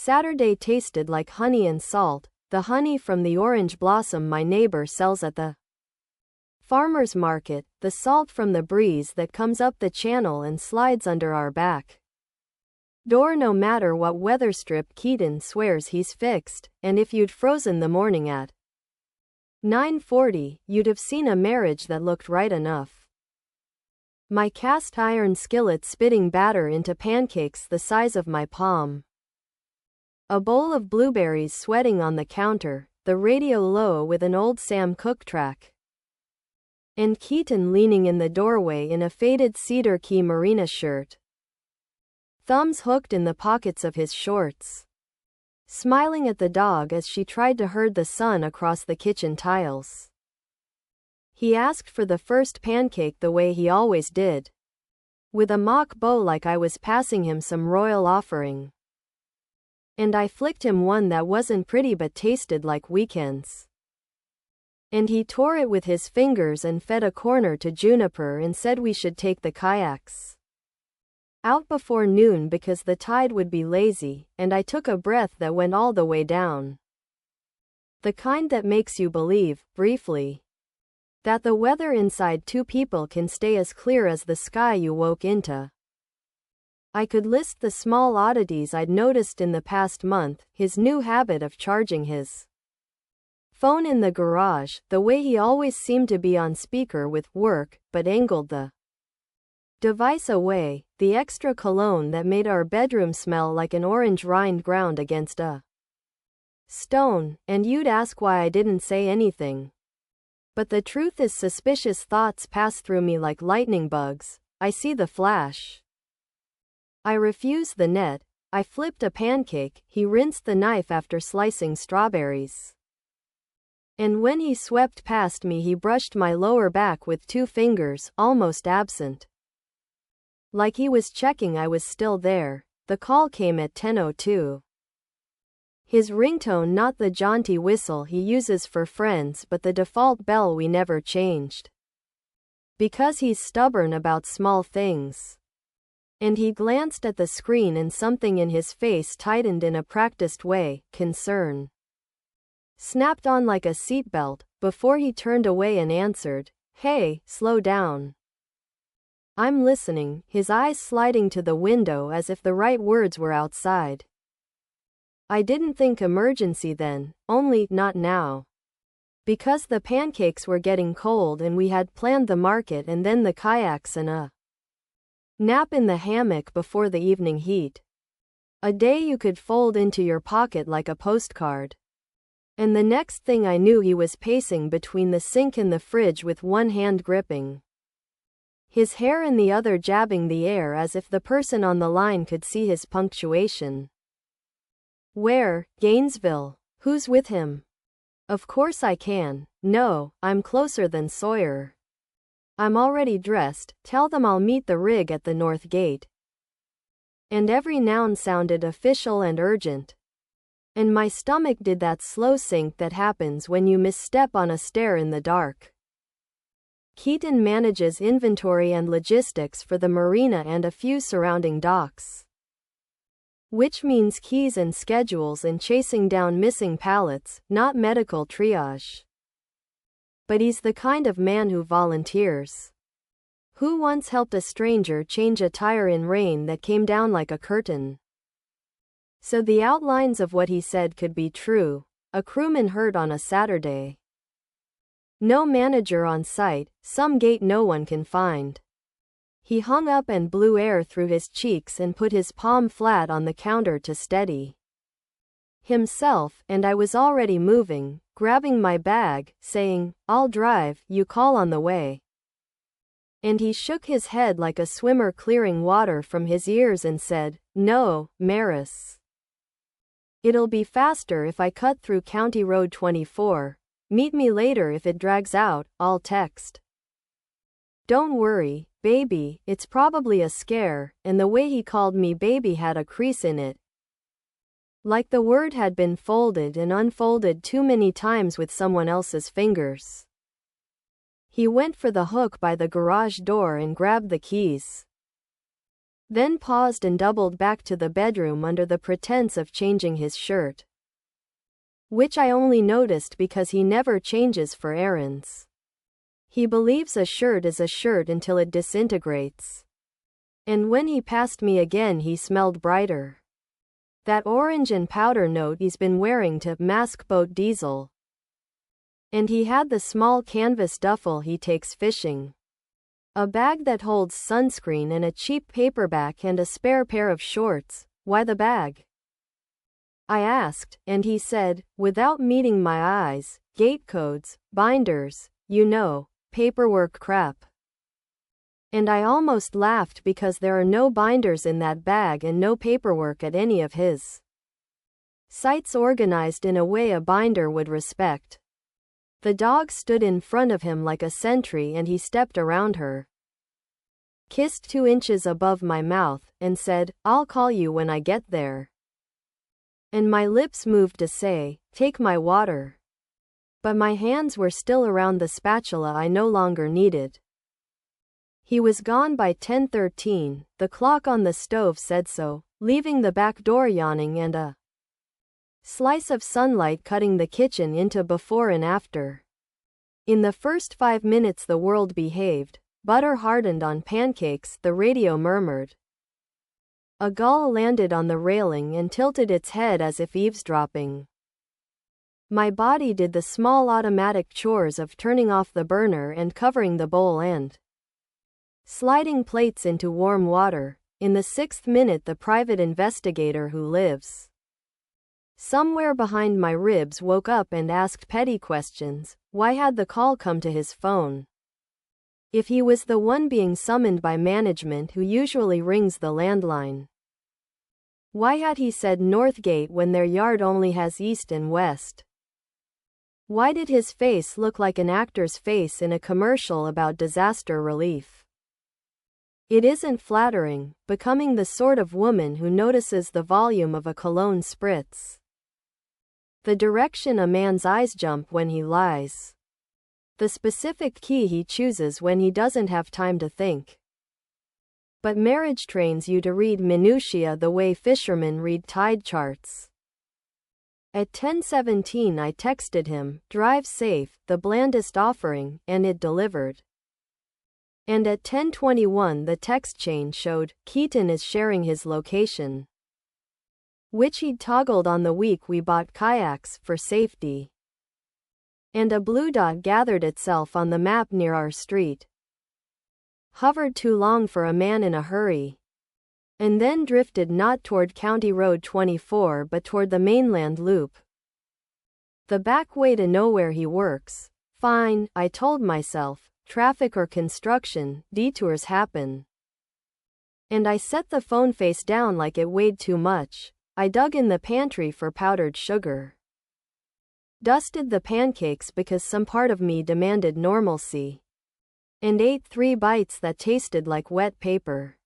Saturday tasted like honey and salt, the honey from the orange blossom my neighbor sells at the farmer's market, the salt from the breeze that comes up the channel and slides under our back door no matter what weather strip Keaton swears he's fixed, and if you'd frozen the morning at 9:40, you'd have seen a marriage that looked right enough. My cast iron skillet spitting batter into pancakes the size of my palm. A bowl of blueberries sweating on the counter, the radio low with an old Sam Cooke track. And Keaton leaning in the doorway in a faded cedar key merino shirt, thumbs hooked in the pockets of his shorts, smiling at the dog as she tried to herd the sun across the kitchen tiles. He asked for the first pancake the way he always did, with a mock bow like I was passing him some royal offering. And I flicked him one that wasn't pretty but tasted like weekends. And he tore it with his fingers and fed a corner to Juniper and said we should take the kayaks out before noon because the tide would be lazy, and I took a breath that went all the way down. The kind that makes you believe, briefly, that the weather inside two people can stay as clear as the sky you woke into. I could list the small oddities I'd noticed in the past month, his new habit of charging his phone in the garage, the way he always seemed to be on speaker with work, but angled the device away, the extra cologne that made our bedroom smell like an orange rind ground against a stone, and you'd ask why I didn't say anything. But the truth is suspicious thoughts pass through me like lightning bugs. I see the flash. I refuse the net. I flipped a pancake. He rinsed the knife after slicing strawberries. And when he swept past me he brushed my lower back with two fingers, almost absent. Like he was checking I was still there. The call came at 10:02. His ringtone, not the jaunty whistle he uses for friends but the default bell we never changed. Because he's stubborn about small things. And he glanced at the screen and something in his face tightened in a practiced way, concern snapped on like a seatbelt, before he turned away and answered, "Hey, slow down. I'm listening," his eyes sliding to the window as if the right words were outside. I didn't think emergency then, only not now. Because the pancakes were getting cold and we had planned the market and then the kayaks and a nap in the hammock before the evening heat. A day you could fold into your pocket like a postcard. And the next thing I knew he was pacing between the sink and the fridge with one hand gripping his hair and the other jabbing the air as if the person on the line could see his punctuation. "Where, Gainesville? Who's with him?" "Of course I can. No, I'm closer than Sawyer. I'm already dressed. Tell them I'll meet the rig at the north gate." And every noun sounded official and urgent. And my stomach did that slow sink that happens when you misstep on a stair in the dark. Keaton manages inventory and logistics for the marina and a few surrounding docks. Which means keys and schedules and chasing down missing pallets, not medical triage. But he's the kind of man who volunteers. Who once helped a stranger change a tire in rain that came down like a curtain. So the outlines of what he said could be true. A crewman hurt on a Saturday. No manager on site, some gate no one can find. He hung up and blew air through his cheeks and put his palm flat on the counter to steady himself, and I was already moving, grabbing my bag, saying, "I'll drive, you call on the way." And he shook his head like a swimmer clearing water from his ears and said, "No, Maris. It'll be faster if I cut through County Road 24. Meet me later if it drags out, I'll text." Don't worry, baby, it's probably a scare, and the way he called me baby had a crease in it. Like the word had been folded and unfolded too many times with someone else's fingers. He went for the hook by the garage door and grabbed the keys. then paused and doubled back to the bedroom under the pretense of changing his shirt, which I only noticed because he never changes for errands. He believes a shirt is a shirt until it disintegrates. And when he passed me again, he smelled brighter. That orange and powder note he's been wearing to mask boat diesel. And he had the small canvas duffel he takes fishing. A bag that holds sunscreen and a cheap paperback and a spare pair of shorts. Why the bag? I asked, and he said, without meeting my eyes, gate codes, binders, you know, paperwork crap. And I almost laughed because there are no binders in that bag and no paperwork at any of his sites organized in a way a binder would respect. The dog stood in front of him like a sentry and he stepped around her, kissed 2 inches above my mouth, and said, I'll call you when I get there. And my lips moved to say, take my water. But my hands were still around the spatula I no longer needed. He was gone by 10:13, the clock on the stove said so, leaving the back door yawning and a slice of sunlight cutting the kitchen into before and after. In the first 5 minutes the world behaved. Butter hardened on pancakes, the radio murmured. A gull landed on the railing and tilted its head as if eavesdropping. My body did the small automatic chores of turning off the burner and covering the bowl and sliding plates into warm water. In the 6th minute, the private investigator who lives somewhere behind my ribs woke up and asked petty questions. Why had the call come to his phone? If he was the one being summoned by management who usually rings the landline, why had he said North Gate when their yard only has east and west? Why did his face look like an actor's face in a commercial about disaster relief? It isn't flattering, becoming the sort of woman who notices the volume of a cologne spritz, the direction a man's eyes jump when he lies, the specific key he chooses when he doesn't have time to think. But marriage trains you to read minutiae the way fishermen read tide charts. At 10:17 I texted him, drive safe, the blandest offering, and it delivered. And at 10:21 the text chain showed, Keaton is sharing his location, which he'd toggled on the week we bought kayaks for safety. And a blue dot gathered itself on the map near our street, hovered too long for a man in a hurry, and then drifted not toward County Road 24 but toward the mainland loop, the back way to nowhere he works. Fine, I told myself, traffic or construction, detours happen. And I set the phone face down like it weighed too much. I dug in the pantry for powdered sugar, dusted the pancakes because some part of me demanded normalcy, and ate 3 bites that tasted like wet paper.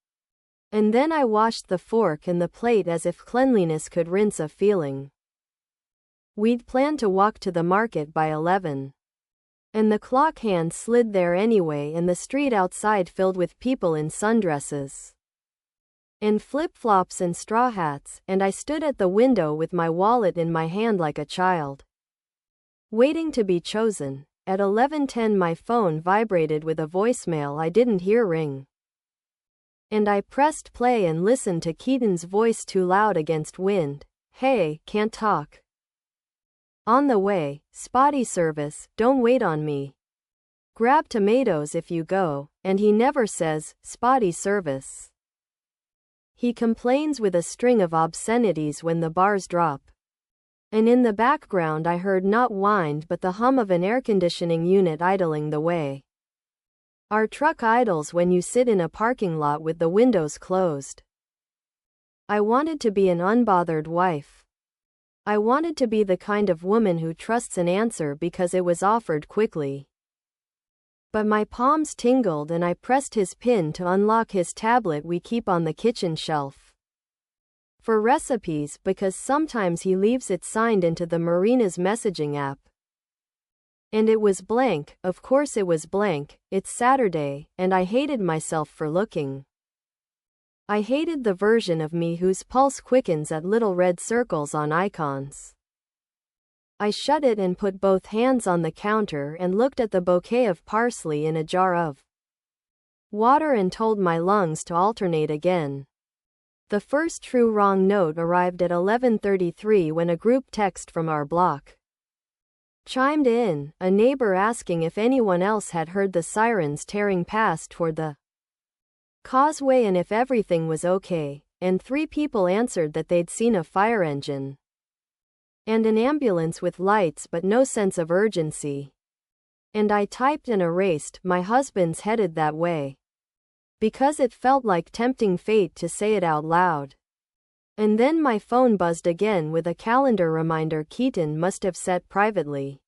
And then I washed the fork and the plate as if cleanliness could rinse a feeling. We'd planned to walk to the market by 11. And the clock hand slid there anyway, and the street outside filled with people in sundresses and flip-flops and straw hats, and I stood at the window with my wallet in my hand like a child, waiting to be chosen. At 11:10 my phone vibrated with a voicemail I didn't hear ring, and I pressed play and listened to Keaton's voice too loud against wind. Hey, can't talk. On the way, spotty service, don't wait on me. Grab tomatoes if you go, and he never says, spotty service. He complains with a string of obscenities when the bars drop. And in the background I heard not wind but the hum of an air conditioning unit idling the way our truck idles when you sit in a parking lot with the windows closed. I wanted to be an unbothered wife. I wanted to be the kind of woman who trusts an answer because it was offered quickly. But my palms tingled and I pressed his pin to unlock his tablet we keep on the kitchen shelf for recipes, because sometimes he leaves it signed into the Marina's messaging app. And it was blank, of course it was blank. It's Saturday, and I hated myself for looking I hated the version of me whose pulse quickens at little red circles on icons. I shut it and put both hands on the counter and looked at the bouquet of parsley in a jar of water and told my lungs to alternate again. The first true wrong note arrived at 11:33 when a group text from our block chimed in, a neighbor asking if anyone else had heard the sirens tearing past toward the causeway and if everything was okay, and 3 people answered that they'd seen a fire engine and an ambulance with lights but no sense of urgency. And I typed and erased, "My husband's headed that way," because it felt like tempting fate to say it out loud. And then my phone buzzed again with a calendar reminder Keaton must have set privately.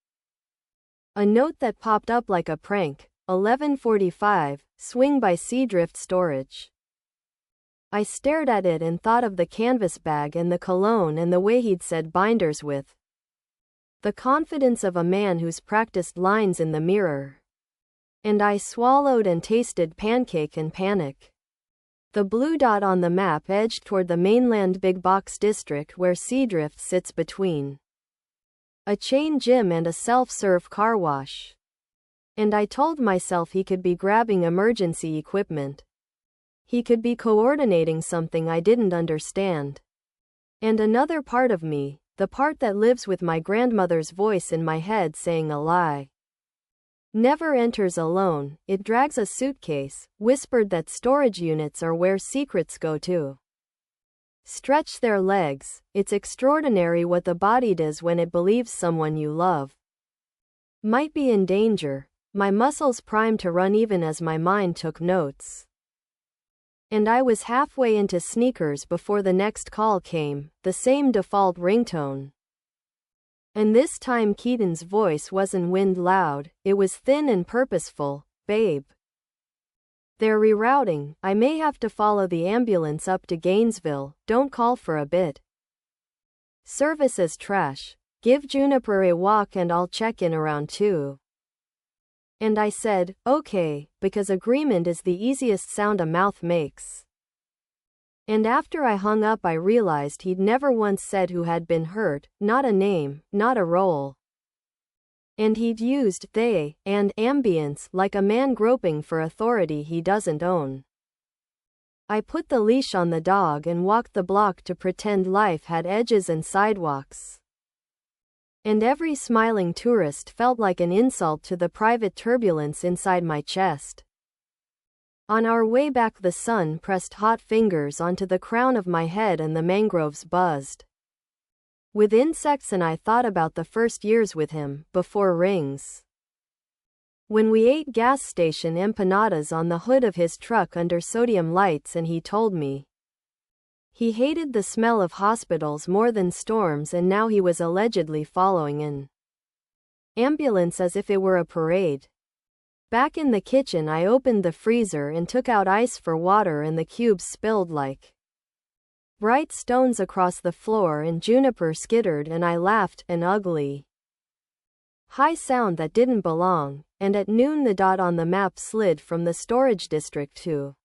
A note that popped up like a prank, 11:45, swing by Seadrift Storage. I stared at it and thought of the canvas bag and the cologne and the way he'd said binders with the confidence of a man who's practiced lines in the mirror. And I swallowed and tasted pancake and panic. The blue dot on the map edged toward the mainland big box district where Seadrift sits between a chain gym and a self-serve car wash. And I told myself he could be grabbing emergency equipment. He could be coordinating something I didn't understand. And another part of me, the part that lives with my grandmother's voice in my head saying a lie, never enters alone. It drags a suitcase, whispered that storage units are where secrets go to stretch their legs. It's extraordinary what the body does when it believes someone you love might be in danger. My muscles primed to run even as my mind took notes. And I was halfway into sneakers before the next call came, the same default ringtone. And this time Keaton's voice wasn't wind loud, it was thin and purposeful. "Babe, they're rerouting. I may have to follow the ambulance up to Gainesville. Don't call for a bit. Service is trash. Give Juniper a walk and I'll check in around 2. And I said, "Okay," because agreement is the easiest sound a mouth makes. And after I hung up I realized he'd never once said who had been hurt, not a name, not a role. And he'd used they and ambience like a man groping for authority he doesn't own. I put the leash on the dog and walked the block to pretend life had edges and sidewalks. And every smiling tourist felt like an insult to the private turbulence inside my chest. On our way back the sun pressed hot fingers onto the crown of my head and the mangroves buzzed with insects, and I thought about the first years with him, before rings. When we ate gas station empanadas on the hood of his truck under sodium lights and he told me he hated the smell of hospitals more than storms, and now he was allegedly following an ambulance as if it were a parade. Back in the kitchen I opened the freezer and took out ice for water, and the cubes spilled like bright stones across the floor and Juniper skittered and I laughed, an ugly high sound that didn't belong, and at noon the dot on the map slid from the storage district to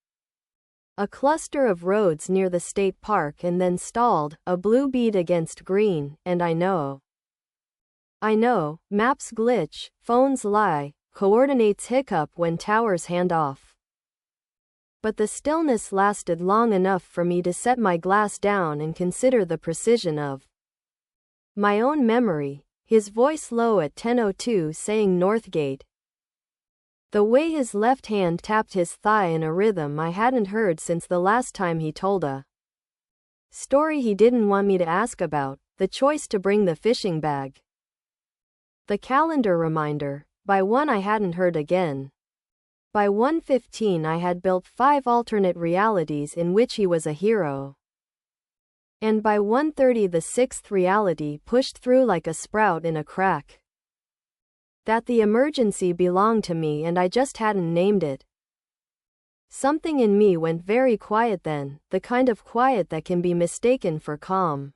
a cluster of roads near the state park and then stalled, a blue bead against green, and I know, maps glitch, phones lie, coordinates hiccup when towers hand off. But the stillness lasted long enough for me to set my glass down and consider the precision of my own memory, his voice low at 10:02 saying Northgate. The way his left hand tapped his thigh in a rhythm I hadn't heard since the last time he told a story he didn't want me to ask about, the choice to bring the fishing bag. The calendar reminder, by 1 I hadn't heard again. By 1:15 I had built 5 alternate realities in which he was a hero. And by 1:30 the 6th reality pushed through like a sprout in a crack. That the emergency belonged to me and I just hadn't named it. Something in me went very quiet then, the kind of quiet that can be mistaken for calm.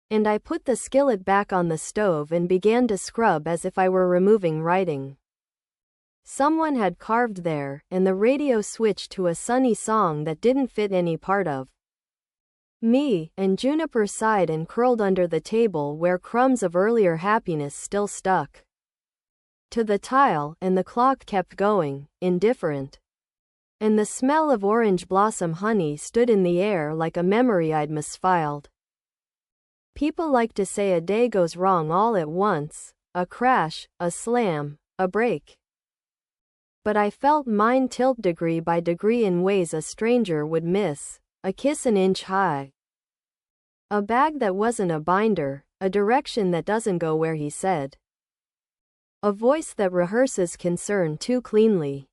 And I put the skillet back on the stove and began to scrub as if I were removing writing someone had carved there, and the radio switched to a sunny song that didn't fit any part of me, and Juniper sighed and curled under the table where crumbs of earlier happiness still stuck to the tile, and the clock kept going, indifferent. And the smell of orange blossom honey stood in the air like a memory I'd misfiled. People like to say a day goes wrong all at once, a crash, a slam, a break. But I felt mine tilt degree by degree in ways a stranger would miss, a kiss an inch high, a bag that wasn't a binder, a direction that doesn't go where he said, a voice that rehearses concern too cleanly.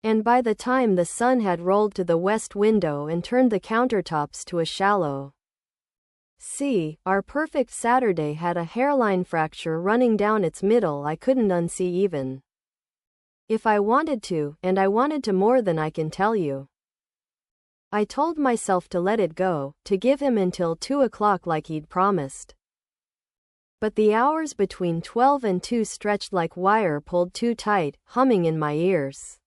And by the time the sun had rolled to the west window and turned the countertops to a shallow sea, our perfect Saturday had a hairline fracture running down its middle I couldn't unsee even if I wanted to, and I wanted to more than I can tell you. I told myself to let it go, to give him until 2 o'clock like he'd promised. But the hours between 12 and 2 stretched like wire pulled too tight, humming in my ears.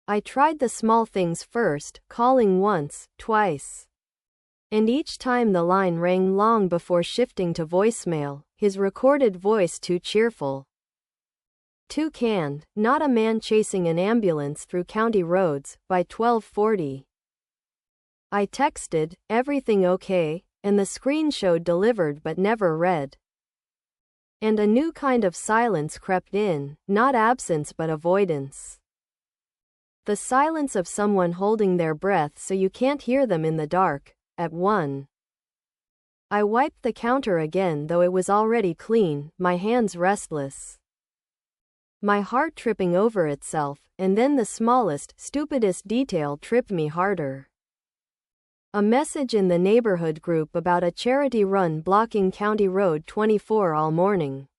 I tried the small things first, calling once, twice. And each time the line rang long before shifting to voicemail, his recorded voice too cheerful, too canned, not a man chasing an ambulance through county roads, by 12:40. I texted, everything okay, and the screen showed delivered but never read. And a new kind of silence crept in, not absence but avoidance. The silence of someone holding their breath so you can't hear them in the dark, at 1. I wiped the counter again though it was already clean, my hands restless, my heart tripping over itself, and then the smallest, stupidest detail tripped me harder. A message in the neighborhood group about a charity run blocking County Road 24 all morning.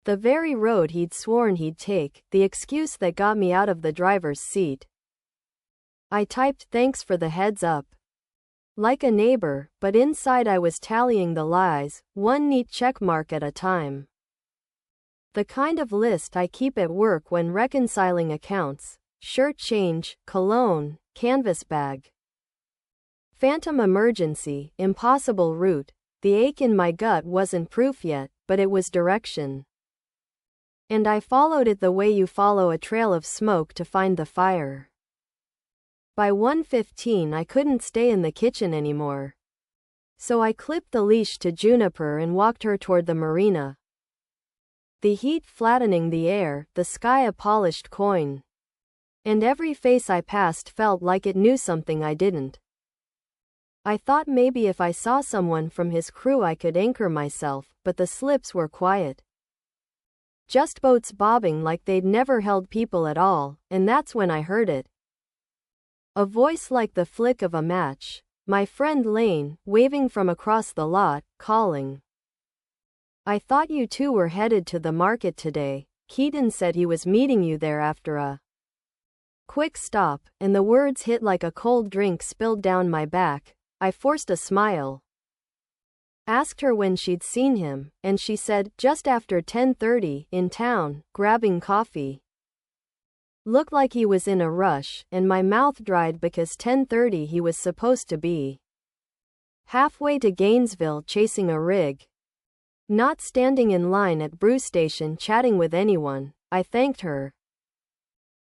The very road he'd sworn he'd take, the excuse that got me out of the driver's seat. I typed thanks for the heads up, like a neighbor, but inside I was tallying the lies, one neat checkmark at a time. The kind of list I keep at work when reconciling accounts: shirt change, cologne, canvas bag, phantom emergency, impossible route. The ache in my gut wasn't proof yet, but it was direction. And I followed it the way you follow a trail of smoke to find the fire. By 1:15 I couldn't stay in the kitchen anymore. So I clipped the leash to Juniper and walked her toward the marina. The heat flattening the air, the sky a polished coin. And every face I passed felt like it knew something I didn't. I thought maybe if I saw someone from his crew I could anchor myself, but the slips were quiet. Just boats bobbing like they'd never held people at all, and that's when I heard it. A voice like the flick of a match. My friend Lane, waving from across the lot, calling. I thought you two were headed to the market today. Keaton said he was meeting you there after a quick stop, and the words hit like a cold drink spilled down my back. I forced a smile. Asked her when she'd seen him, and she said, just after 10:30, in town, grabbing coffee. Looked like he was in a rush, and my mouth dried because 10:30 he was supposed to be halfway to Gainesville chasing a rig. Not standing in line at Brew Station chatting with anyone. I thanked her.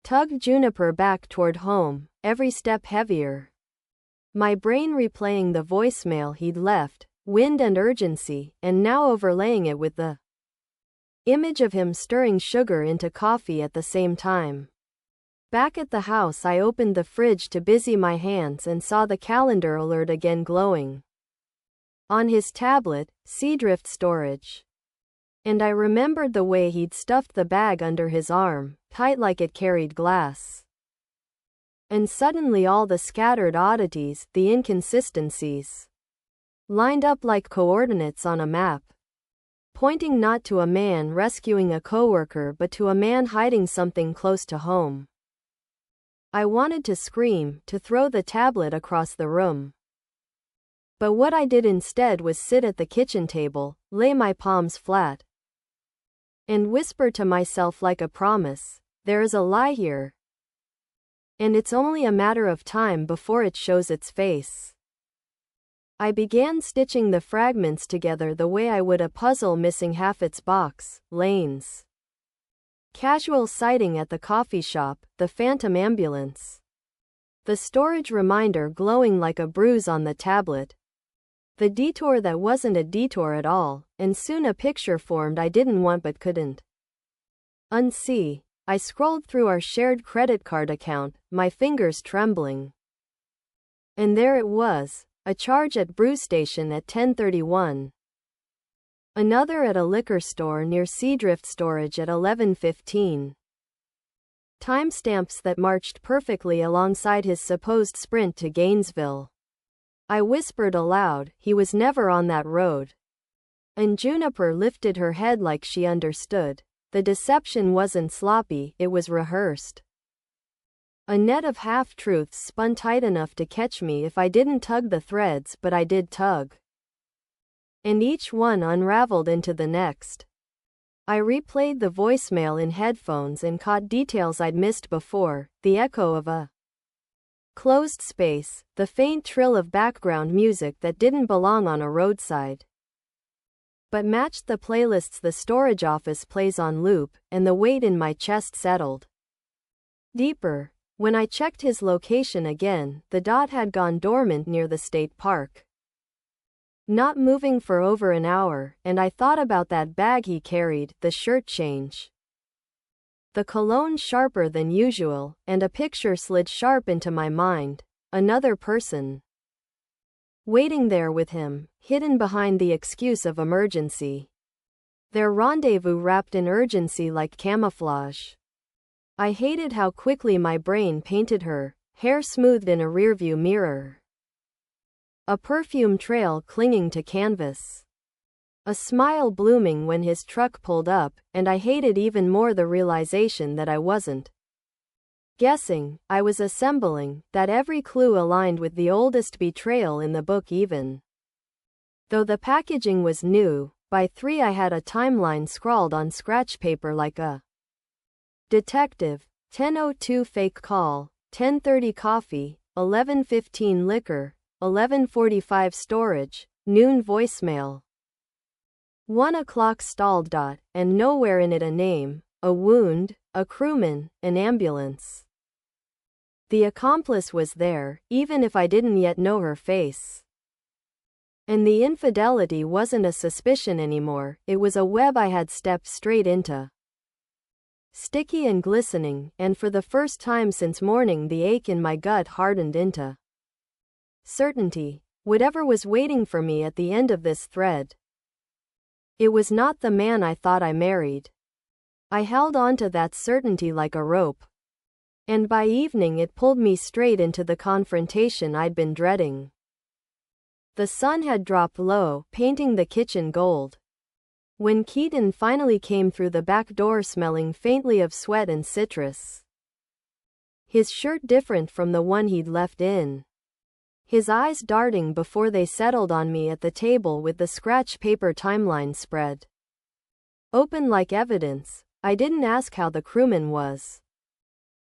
Tugged Juniper back toward home, every step heavier. My brain replaying the voicemail he'd left, wind and urgency, and now overlaying it with the image of him stirring sugar into coffee at the same time. Back at the house I opened the fridge to busy my hands and saw the calendar alert again glowing on his tablet, Seadrift storage. And I remembered the way he'd stuffed the bag under his arm, tight like it carried glass. And suddenly all the scattered oddities, the inconsistencies, lined up like coordinates on a map, pointing not to a man rescuing a coworker but to a man hiding something close to home. I wanted to scream, to throw the tablet across the room. But what I did instead was sit at the kitchen table, lay my palms flat, and whisper to myself like a promise, there is a lie here. And it's only a matter of time before it shows its face. I began stitching the fragments together the way I would a puzzle missing half its box, lanes. Casual sighting at the coffee shop, the phantom ambulance. The storage reminder glowing like a bruise on the tablet. The detour that wasn't a detour at all, and soon a picture formed I didn't want but couldn't unsee. I scrolled through our shared credit card account, my fingers trembling. And there it was, a charge at Brew Station at 10:31. Another at a liquor store near Seadrift Storage at 11:15. Timestamps that marched perfectly alongside his supposed sprint to Gainesville. I whispered aloud, he was never on that road. And Juniper lifted her head like she understood. The deception wasn't sloppy, it was rehearsed. A net of half-truths spun tight enough to catch me if I didn't tug the threads, but I did tug. And each one unraveled into the next. I replayed the voicemail in headphones and caught details I'd missed before, the echo of a closed space, the faint trill of background music that didn't belong on a roadside, but matched the playlists the storage office plays on loop, and the weight in my chest settled deeper. When I checked his location again, the dot had gone dormant near the state park. Not moving for over an hour, and I thought about that bag he carried, the shirt change, the cologne sharper than usual, and a picture slid sharp into my mind. Another person waiting there with him, hidden behind the excuse of emergency. Their rendezvous wrapped in urgency like camouflage. I hated how quickly my brain painted her, hair smoothed in a rearview mirror. A perfume trail clinging to canvas. A smile blooming when his truck pulled up, and I hated even more the realization that I wasn't guessing, I was assembling, that every clue aligned with the oldest betrayal in the book even though the packaging was new. By 3 I had a timeline scrawled on scratch paper like a detective. 10:02 fake call, 10:30 coffee, 11:15 liquor, 11:45 storage, noon voicemail. 1 o'clock stalled dot, and nowhere in it a name, a wound, a crewman, an ambulance. The accomplice was there, even if I didn't yet know her face. And the infidelity wasn't a suspicion anymore, it was a web I had stepped straight into. Sticky and glistening, and for the first time since morning the ache in my gut hardened into certainty. Whatever was waiting for me at the end of this thread. It was not the man I thought I married. I held on to that certainty like a rope. And by evening it pulled me straight into the confrontation I'd been dreading. The sun had dropped low, painting the kitchen gold. When Keaton finally came through the back door smelling faintly of sweat and citrus. His shirt different from the one he'd left in. His eyes darting before they settled on me at the table with the scratch paper timeline spread open like evidence. I didn't ask how the crewman was.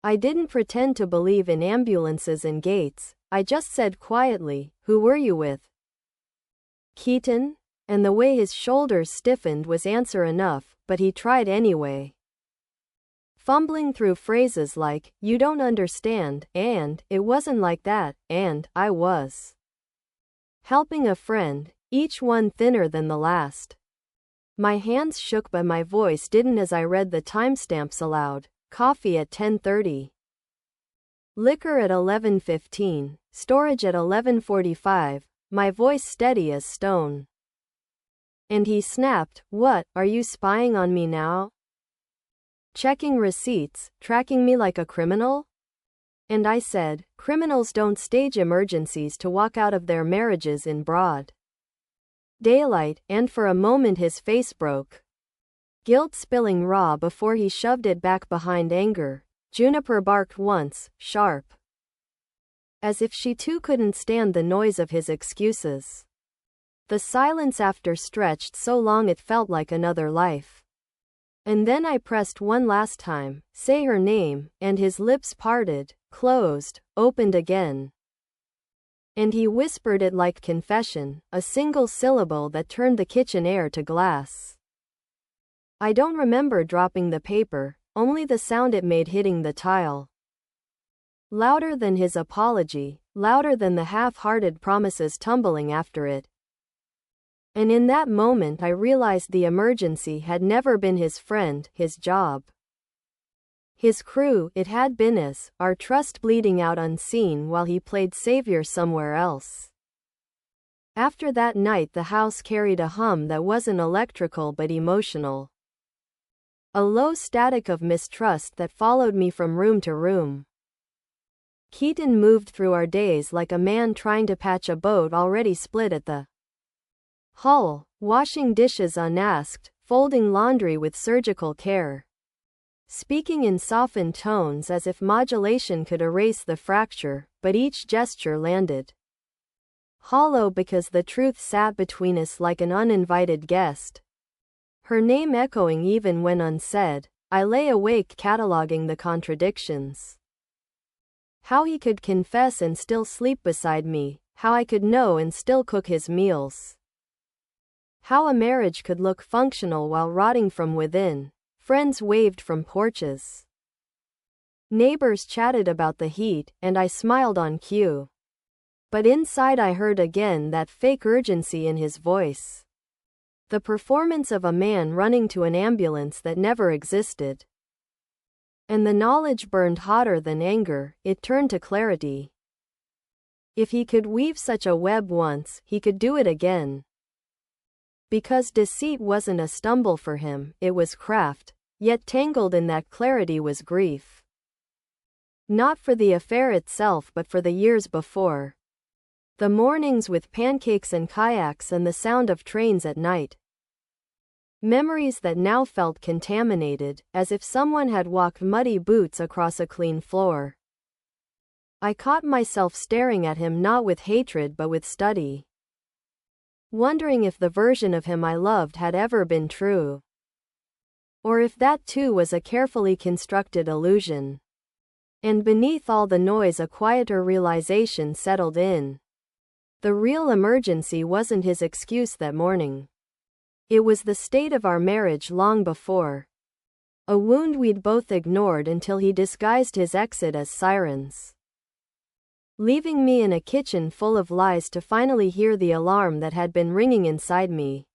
I didn't pretend to believe in ambulances and gates. I just said quietly, "Who were you with?" "Keaton?" And the way his shoulders stiffened was answer enough, but he tried anyway. Fumbling through phrases like, "You don't understand," and, "It wasn't like that," and, "I was helping a friend," each one thinner than the last. My hands shook but my voice didn't as I read the timestamps aloud. Coffee at 10:30. Liquor at 11:15. Storage at 11:45. My voice steady as stone. And he snapped, "What, are you spying on me now? Checking receipts, tracking me like a criminal?" And I said, "Criminals don't stage emergencies to walk out of their marriages in broad daylight," and for a moment his face broke. Guilt spilling raw before he shoved it back behind anger. Juniper barked once, sharp. As if she too couldn't stand the noise of his excuses. The silence after stretched so long it felt like another life. And then I pressed one last time, say her name, and his lips parted, closed, opened again. And he whispered it like confession, a single syllable that turned the kitchen air to glass. I don't remember dropping the paper, only the sound it made hitting the tile. Louder than his apology, louder than the half-hearted promises tumbling after it. And in that moment I realized the emergency had never been his friend, his job. His crew, it had been us, our trust bleeding out unseen while he played savior somewhere else. After that night the house carried a hum that wasn't electrical but emotional. A low static of mistrust that followed me from room to room. Keaton moved through our days like a man trying to patch a boat already split at the hull, washing dishes unasked, folding laundry with surgical care. Speaking in softened tones as if modulation could erase the fracture, but each gesture landed hollow because the truth sat between us like an uninvited guest. Her name echoing even when unsaid, I lay awake cataloging the contradictions. How he could confess and still sleep beside me, how I could know and still cook his meals. How a marriage could look functional while rotting from within. Friends waved from porches. Neighbors chatted about the heat, and I smiled on cue. But inside I heard again that fake urgency in his voice. The performance of a man running to an ambulance that never existed. And the knowledge burned hotter than anger, it turned to clarity. If he could weave such a web once, he could do it again. Because deceit wasn't a stumble for him, it was craft. Yet tangled in that clarity was grief. Not for the affair itself but for the years before. The mornings with pancakes and kayaks and the sound of trains at night. Memories that now felt contaminated, as if someone had walked muddy boots across a clean floor. I caught myself staring at him not with hatred but with study. Wondering if the version of him I loved had ever been true. Or if that too was a carefully constructed illusion. And beneath all the noise a quieter realization settled in. The real emergency wasn't his excuse that morning. It was the state of our marriage long before. A wound we'd both ignored until he disguised his exit as sirens. Leaving me in a kitchen full of lies to finally hear the alarm that had been ringing inside me.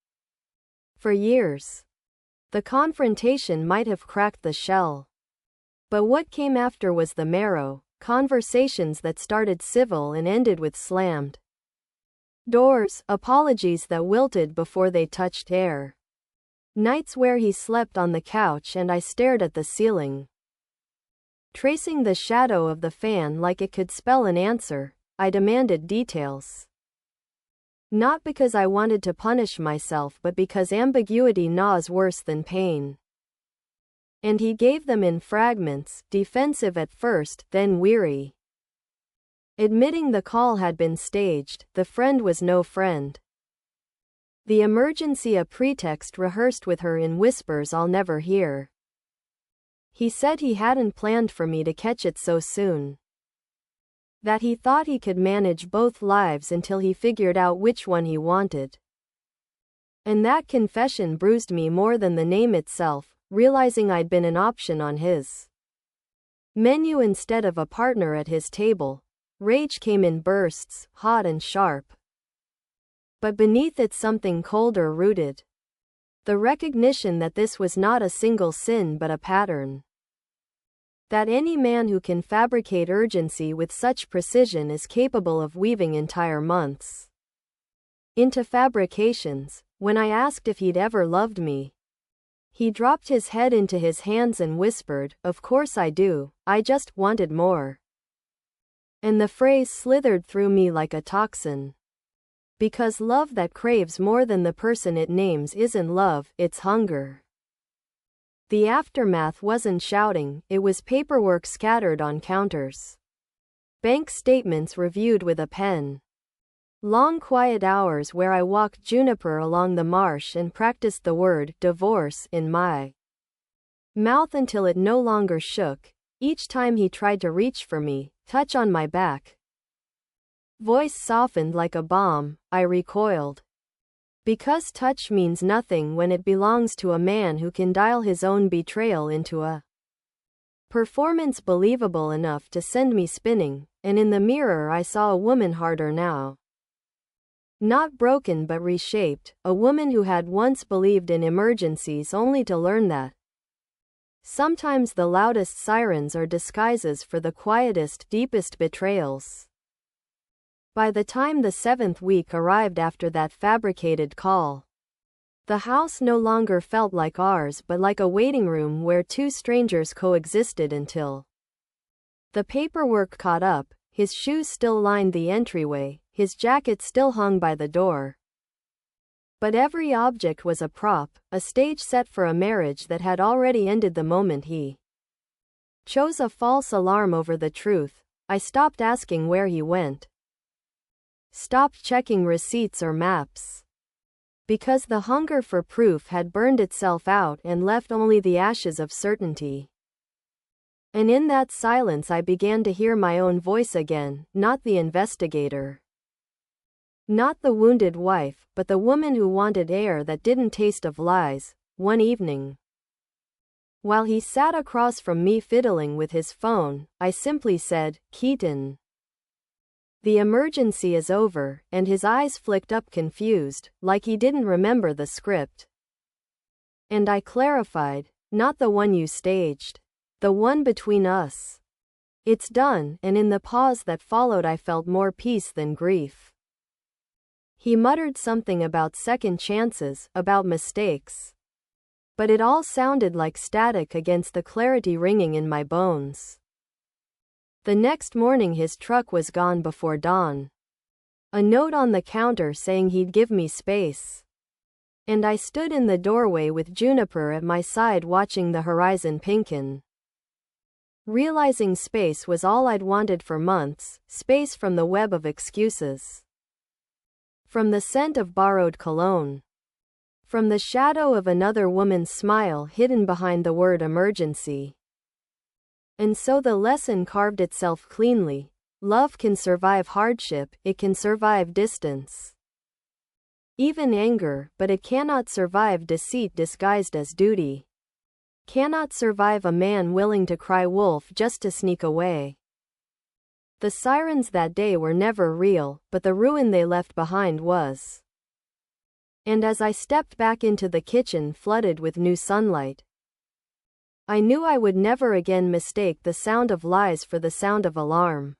For years. The confrontation might have cracked the shell. But what came after was the marrow, conversations that started civil and ended with slammed doors, apologies that wilted before they touched air. Nights where he slept on the couch and I stared at the ceiling. Tracing the shadow of the fan like it could spell an answer, I demanded details. Not because I wanted to punish myself but because ambiguity gnaws worse than pain. And he gave them in fragments, defensive at first, then weary. Admitting the call had been staged, the friend was no friend. The emergency a pretext rehearsed with her in whispers I'll never hear. He said he hadn't planned for me to catch it so soon. That he thought he could manage both lives until he figured out which one he wanted. And that confession bruised me more than the name itself, realizing I'd been an option on his menu instead of a partner at his table. Rage came in bursts, hot and sharp. But beneath it something colder rooted. The recognition that this was not a single sin but a pattern. That any man who can fabricate urgency with such precision is capable of weaving entire months into fabrications. When I asked if he'd ever loved me, he dropped his head into his hands and whispered, "Of course I do, I just wanted more." And the phrase slithered through me like a toxin. Because love that craves more than the person it names isn't love, it's hunger. The aftermath wasn't shouting, it was paperwork scattered on counters. Bank statements reviewed with a pen. Long quiet hours where I walked juniper along the marsh and practiced the word divorce in my mouth until it no longer shook, each time he tried to reach for me, touch on my back. Voice softened like a bomb, I recoiled. Because touch means nothing when it belongs to a man who can dial his own betrayal into a performance believable enough to send me spinning, and in the mirror I saw a woman harder now. Not broken but reshaped, a woman who had once believed in emergencies only to learn that sometimes the loudest sirens are disguises for the quietest, deepest betrayals. By the time the 7th week arrived after that fabricated call, the house no longer felt like ours but like a waiting room where two strangers coexisted until the paperwork caught up. His shoes still lined the entryway, his jacket still hung by the door. But every object was a prop, a stage set for a marriage that had already ended the moment he chose a false alarm over the truth. I stopped asking where he went. Stopped checking receipts or maps. Because the hunger for proof had burned itself out and left only the ashes of certainty. And in that silence I began to hear my own voice again, not the investigator. Not the wounded wife, but the woman who wanted air that didn't taste of lies. One evening, while he sat across from me fiddling with his phone, I simply said, "Keaton, the emergency is over," and his eyes flicked up confused, like he didn't remember the script. And I clarified, "Not the one you staged. The one between us. It's done," and in the pause that followed I felt more peace than grief. He muttered something about second chances, about mistakes. But it all sounded like static against the clarity ringing in my bones. The next morning his truck was gone before dawn. A note on the counter saying he'd give me space. And I stood in the doorway with Juniper at my side watching the horizon pinken. Realizing space was all I'd wanted for months, space from the web of excuses. From the scent of borrowed cologne. From the shadow of another woman's smile hidden behind the word emergency. And so the lesson carved itself cleanly. Love can survive hardship, it can survive distance. Even anger, but it cannot survive deceit disguised as duty. Cannot survive a man willing to cry wolf just to sneak away. The sirens that day were never real, but the ruin they left behind was. And as I stepped back into the kitchen flooded with new sunlight, I knew I would never again mistake the sound of lies for the sound of alarm.